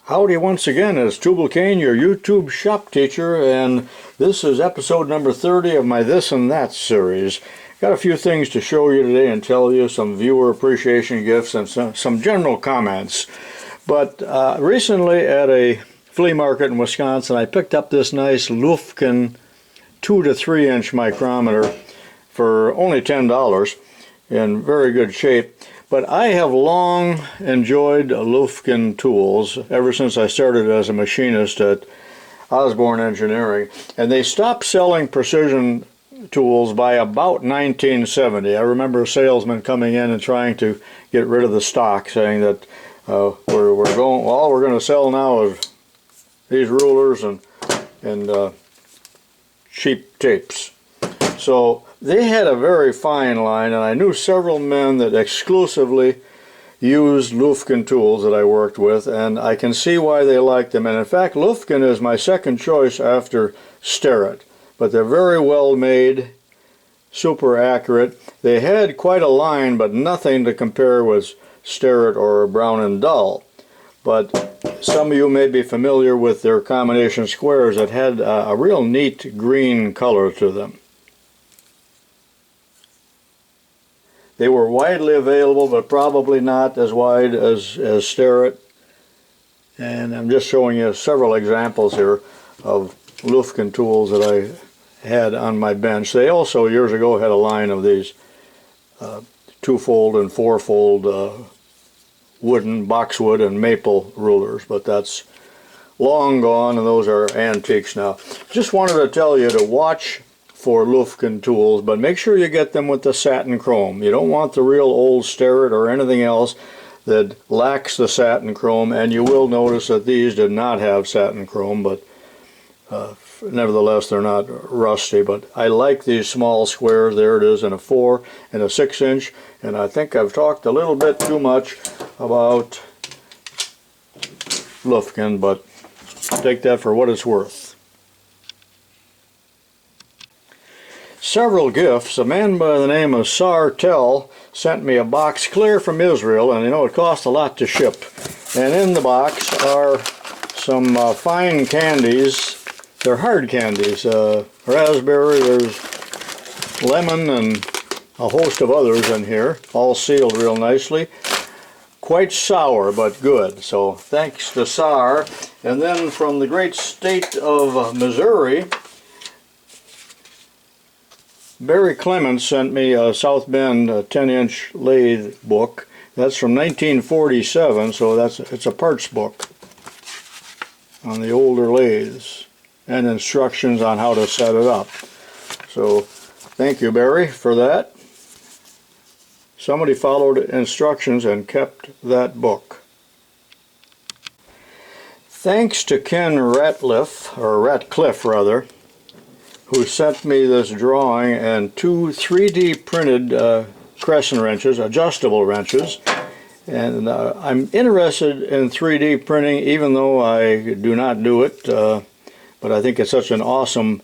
Howdy once again, it's tubalcain, your YouTube shop teacher, and this is episode number 30 of my This and That series. Got a few things to show you today and tell you, some viewer appreciation gifts and some general comments. But recently at a flea market in Wisconsin, I picked up this nice Lutheran 2 to 3 inch micrometer for only $10 in very good shape. But I have long enjoyed Lutheran Tools ever since I started as a machinist at Osborne Engineering, and they stopped selling precision tools by about 1970. I remember a salesman coming in and trying to get rid of the stock, saying that all we're going to sell now is these rulers and cheap tapes. So they had a very fine line, and I knew several men that exclusively used Lutheran tools that I worked with, and I can see why they liked them. And in fact, Lutheran is my second choice after Starrett. But they're very well made, super accurate. They had quite a line, but nothing to compare with Starrett or Brown and Dull. But some of you may be familiar with their combination squares that had a real neat green color to them. They were widely available, but probably not as wide as Starrett. And I'm just showing you several examples here of Lutheran tools that I had on my bench. They also, years ago, had a line of these two-fold and four-fold wooden, boxwood, and maple rulers, but that's long gone, and those are antiques now. Just wanted to tell you to watch for Lutheran tools, but make sure you get them with the satin chrome. You don't want the real old Starrett or anything else that lacks the satin chrome, and you will notice that these did not have satin chrome, but nevertheless they're not rusty. But I like these small squares. There it is in a 4 and a 6 inch, and I think I've talked a little bit too much about Lutheran, but take that for what it's worth. Several gifts. A man by the name of Sartell sent me a box clear from Israel, and you know it cost a lot to ship. And in the box are some fine candies. They're hard candies. Raspberry, there's lemon, and a host of others in here, all sealed real nicely. Quite sour, but good. So thanks to Sar. And then from the great state of Missouri, Barry Clements sent me a South Bend 10-inch lathe book. That's from 1947, so it's a parts book on the older lathes and instructions on how to set it up. So thank you, Barry, for that. Somebody followed instructions and kept that book. Thanks to Ken Ratcliffe, who sent me this drawing and 2 3D printed Crescent wrenches, adjustable wrenches. And I'm interested in 3D printing, even though I do not do it, but I think it's such an awesome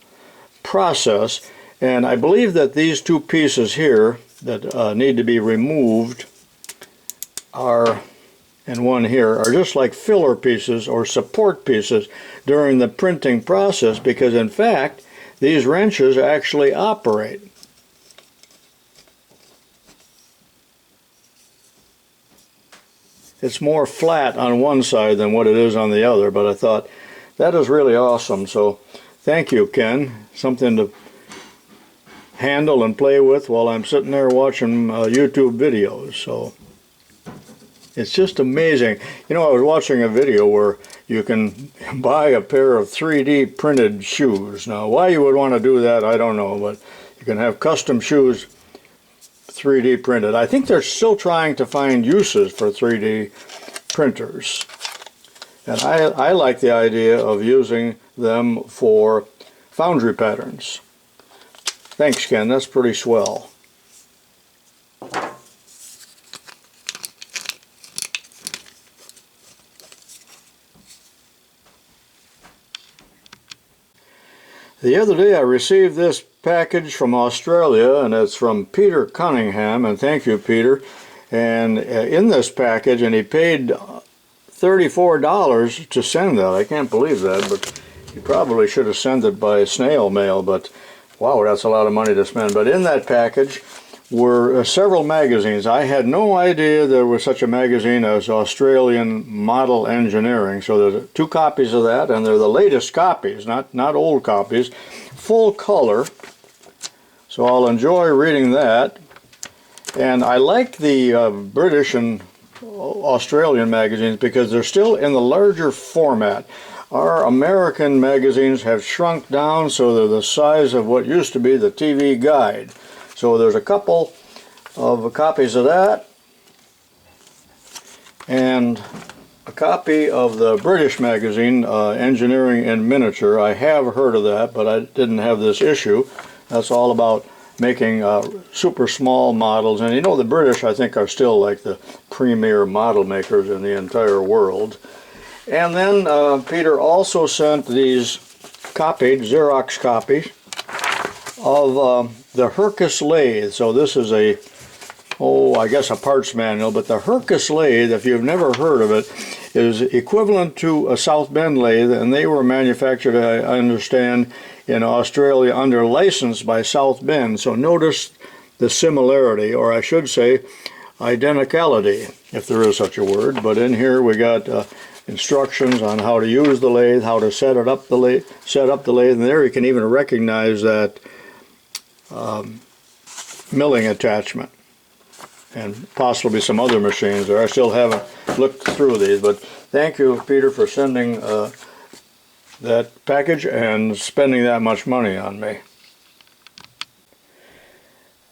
process. And I believe that these 2 pieces here that need to be removed and one here are just like filler pieces or support pieces during the printing process, because in fact these wrenches actually operate. It's more flat on one side than what it is on the other, but I thought that is really awesome. So thank you, Ken. Something to handle and play with while I'm sitting there watching YouTube videos. So it's just amazing. You know, I was watching a video where you can buy a pair of 3D printed shoes. Now, why you would want to do that, I don't know, but you can have custom shoes 3D printed. I think they're still trying to find uses for 3D printers. And I like the idea of using them for foundry patterns. Thanks, Ken. That's pretty swell. The other day I received this package from Australia, and it's from Peter Cunningham, and thank you, Peter. And in this package, and he paid $34 to send that. I can't believe that, but you probably should have sent it by snail mail, but wow, that's a lot of money to spend. But in that package were several magazines. I had no idea there was such a magazine as Australian Model Engineering. So there's 2 copies of that, and they're the latest copies, not old copies, full color. So I'll enjoy reading that. And I like the British and Australian magazines because they're still in the larger format. Our American magazines have shrunk down, so they're the size of what used to be the TV Guide. So there's a couple of copies of that, and a copy of the British magazine, Engineering in Miniature. I have heard of that, but I didn't have this issue. That's all about making super small models. And you know, the British, I think, are still like the premier model makers in the entire world. And then Peter also sent these copied, Xerox copies of the Hercus lathe. So this is a, I guess a parts manual, but the Hercus lathe, if you've never heard of it, is equivalent to a South Bend lathe, and they were manufactured, I understand, in Australia under license by South Bend. So notice the similarity, or I should say identicality, if there is such a word. But in here we got instructions on how to use the lathe, how to set up the lathe, and there you can even recognize that milling attachment, and possibly some other machines there. I still haven't looked through these, but thank you, Peter, for sending that package and spending that much money on me.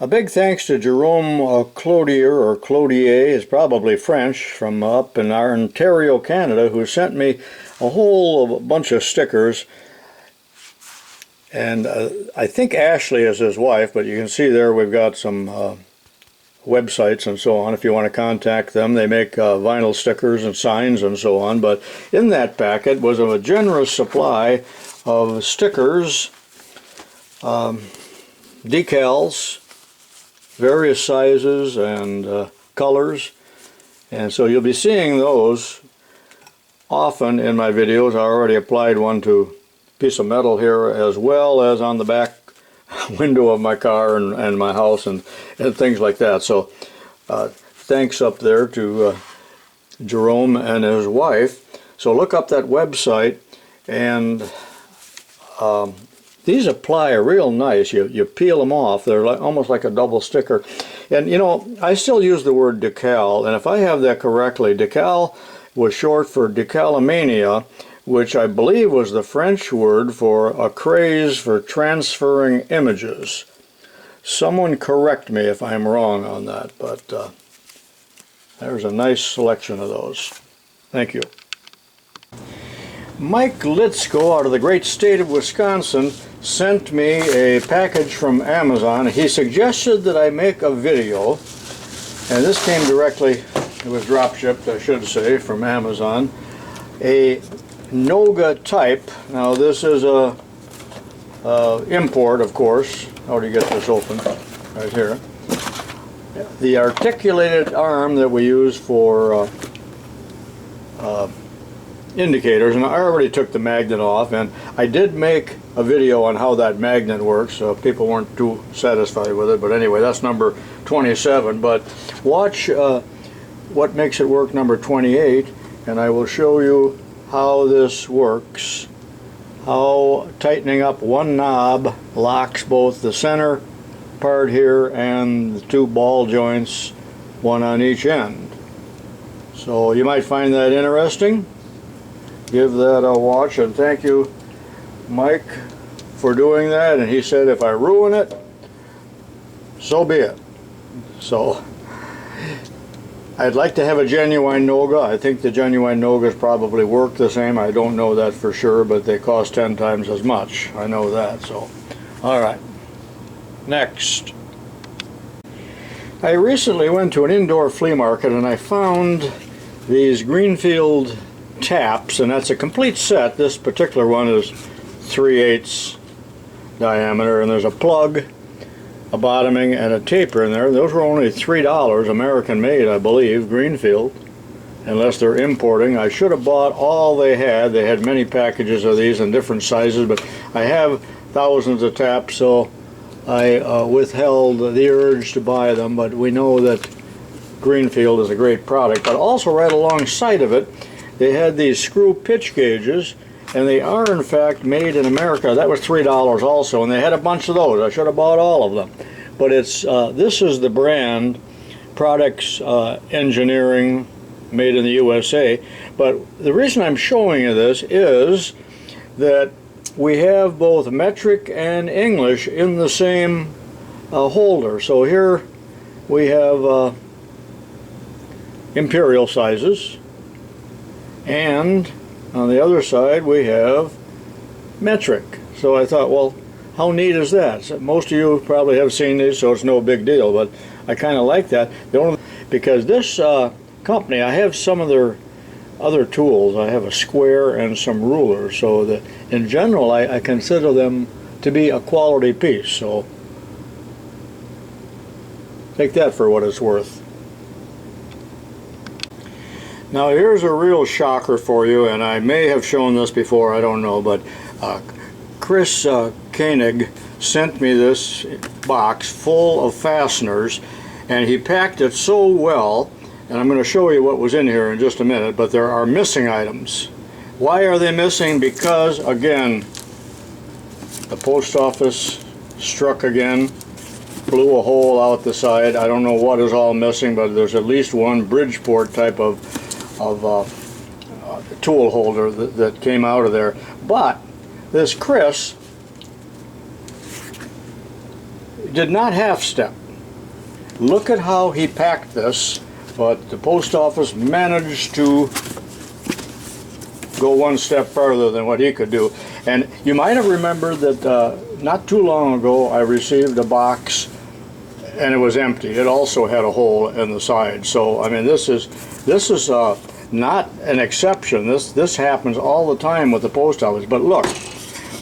A big thanks to Jerome Clodier, or Clodier, is probably French, from up in Ontario, Canada, who sent me a whole bunch of stickers. And I think Ashley is his wife, but you can see there we've got some websites and so on if you want to contact them. They make vinyl stickers and signs and so on. But in that packet was a generous supply of stickers, decals, various sizes and colors, and so you'll be seeing those often in my videos. I already applied one to a piece of metal here, as well as on the back window of my car and my house and things like that. So thanks up there to Jerome and his wife. So look up that website, and these apply real nice. You peel them off. They're like, almost like a double sticker. And you know, I still use the word decal, and if I have that correctly, decal was short for decalomania, which I believe was the French word for a craze for transferring images. Someone correct me if I'm wrong on that, but there's a nice selection of those. Thank you. Mike Litzko out of the great state of Wisconsin sent me a package from Amazon. He suggested that I make a video, and this came directly, it was drop shipped, I should say, from Amazon. A Noga type. Now this is a import, of course. How do you get this open? Right here. The articulated arm that we use for indicators, and I already took the magnet off, and I did make a video on how that magnet works, so people weren't too satisfied with it. But anyway, that's number 27. But watch what makes it work, number 28, and I will show you how this works, how tightening up one knob locks both the center part here and the 2 ball joints, one on each end. So you might find that interesting. Give that a watch, and thank you, Mike, for doing that. And he said if I ruin it, so be it. So I'd like to have a genuine Noga. I think the genuine Nogas probably work the same. I don't know that for sure, but they cost 10 times as much. I know that. So, all right. Next. I recently went to an indoor flea market and I found these Greenfield taps, and that's a complete set. This particular one is 3/8 diameter, and there's a plug, a bottoming, and a taper in there. Those were only $3, American made, I believe, Greenfield. unless they're importing. I should have bought all they had. They had many packages of these in different sizes, but I have thousands of taps, so I withheld the urge to buy them. But we know that Greenfield is a great product. But also right alongside of it, they had these screw pitch gauges, and they are in fact made in America. That was $3 also, and they had a bunch of those. I should have bought all of them. But it's this is the brand, Products Engineering, made in the USA. But the reason I'm showing you this is that we have both metric and English in the same holder. So here we have imperial sizes, and on the other side we have metric. So I thought, well, how neat is that? So most of you probably have seen these, so it's no big deal, but I kind of like that. Because this company, I have some of their other tools. I have a square and some rulers, so that in general I consider them to be a quality piece. So take that for what it's worth. Now here's a real shocker for you, and I may have shown this before, I don't know, but Chris Koenig sent me this box full of fasteners, and he packed it so well, and I'm going to show you what was in here in just a minute, but there are missing items. Why are they missing? Because, again, the post office struck again, blew a hole out the side. I don't know what is all missing, but there's at least one Bridgeport type of tool holder that came out of there. But this Chris did not half step. Look at how he packed this, but the post office managed to go one step further than what he could do. And you might have remembered that not too long ago I received a box and it was empty. It also had a hole in the side. So I mean, this is not an exception. This happens all the time with the post office. But look,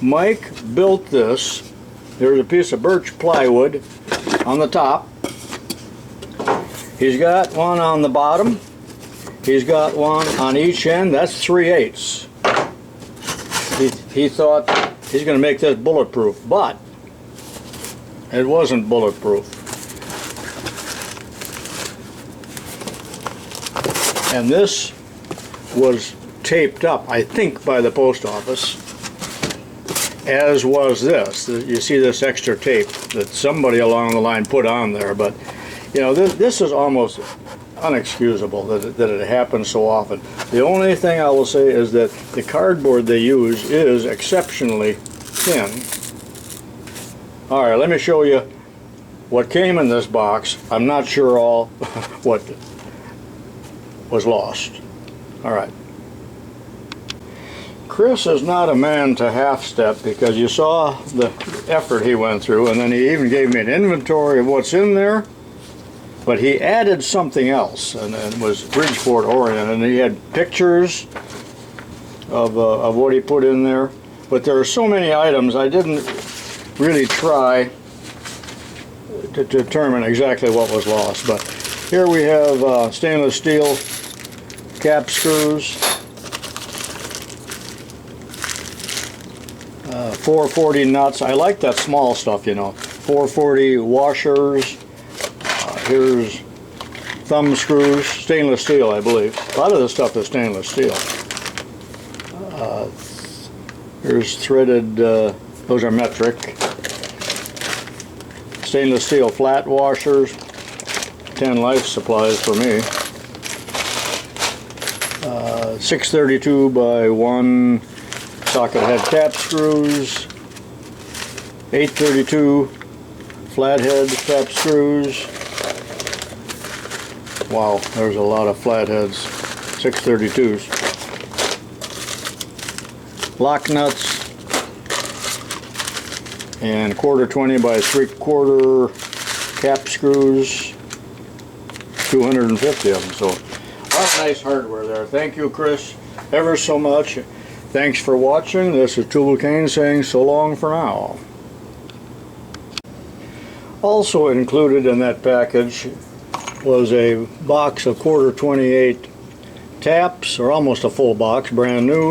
Mike built this. There's a piece of birch plywood on the top. He's got one on the bottom. He's got one on each end. That's 3/8. He thought he's going to make this bulletproof, but it wasn't bulletproof. And this was taped up, I think, by the post office, as was this. You see this extra tape that somebody along the line put on there, but you know, this is almost unexcusable that it happens so often. The only thing I will say is that the cardboard they use is exceptionally thin. Alright, let me show you what came in this box. I'm not sure all what was lost. Alright. Chris is not a man to half-step, because you saw the effort he went through, and then he even gave me an inventory of what's in there. But he added something else, and it was Bridgeport oriented, and he had pictures of what he put in there. But there are so many items, I didn't really try to determine exactly what was lost. But here we have stainless steel cap screws, 440 nuts. I like that small stuff, you know. 440 washers. Here's thumb screws, stainless steel, I believe. A lot of this stuff is stainless steel. Here's threaded, those are metric. Stainless steel flat washers, 10 life supplies for me. 632 by 1 socket head cap screws, 832 flathead cap screws. Wow, there's a lot of flatheads, 632s. Lock nuts, and 1/4 by 3/4 cap screws, 250 of them. So, a lot of nice hardware there. Thank you, Chris, ever so much. Thanks for watching. This is tubalcain saying so long for now. Also included in that package was a box of 1/4 28 taps, or almost a full box, brand new.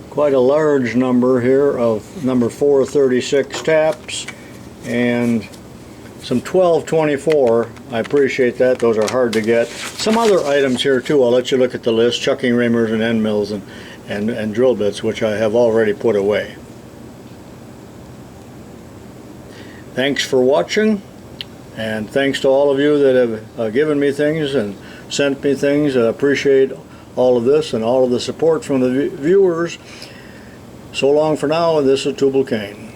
Quite a large number here of number 436 taps, and some 1224. I appreciate that. Those are hard to get. Some other items here too. I'll let you look at the list. Chucking reamers and end mills and drill bits, which I have already put away. Thanks for watching, and thanks to all of you that have given me things and sent me things. I appreciate all of this and all of the support from the viewers. So long for now, and this is tubalcain.